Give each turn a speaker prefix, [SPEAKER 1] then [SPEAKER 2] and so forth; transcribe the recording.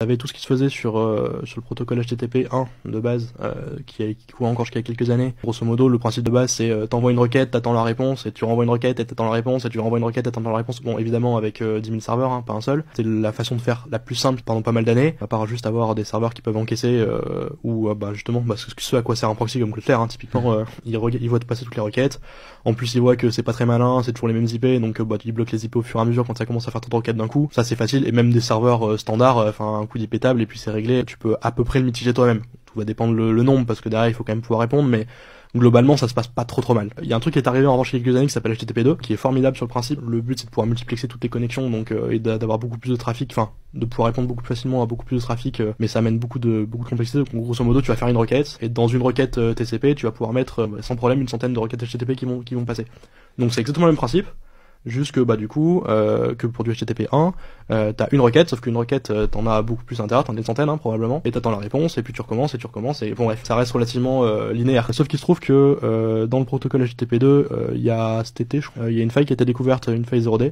[SPEAKER 1] T'avais tout ce qui se faisait sur le protocole HTTP 1 de base, qui courait encore jusqu'à quelques années. Grosso modo, le principe de base, c'est t'envoies une requête, t'attends la réponse, et tu renvoies une requête, et t'attends la réponse, et tu renvoies une requête, et t'attends la réponse. Bon, évidemment, avec 10 000 serveurs, hein, pas un seul. C'est la façon de faire la plus simple pendant pas mal d'années, à part juste avoir des serveurs qui peuvent encaisser, ou justement, ce à quoi sert un proxy comme Cloudflare, hein, typiquement, il voit te passer toutes les requêtes. En plus, il voit que c'est pas très malin, c'est toujours les mêmes IP, donc il bloque les IP au fur et à mesure quand ça commence à faire trop de requêtes d'un coup. Ça, c'est facile, et même des serveurs standards, un coup d'IP table, et puis c'est réglé. Tu peux à peu près le mitiger toi-même. Tout va dépendre le nombre, parce que derrière, il faut quand même pouvoir répondre, mais globalement, ça se passe pas trop mal. Il y a un truc qui est arrivé en revanche il y a quelques années qui s'appelle HTTP2, qui est formidable sur le principe. Le but, c'est de pouvoir multiplexer toutes les connexions, donc et d'avoir beaucoup plus de trafic, de pouvoir répondre beaucoup plus facilement à beaucoup plus de trafic, mais ça amène beaucoup de complexité. Donc grosso modo, tu vas faire une requête, et dans une requête TCP, tu vas pouvoir mettre sans problème une centaine de requêtes HTTP qui vont passer. Donc c'est exactement le même principe. Juste que du coup que pour du HTTP 1, t'as une requête, sauf qu'une requête t'en as beaucoup plus à l'intérieur, t'en as des centaines hein, probablement, et t'attends la réponse, et puis tu recommences, et bon bref, ça reste relativement linéaire. Sauf qu'il se trouve que dans le protocole HTTP2, il y a cet été, il y a une faille qui a été découverte, une faille 0D,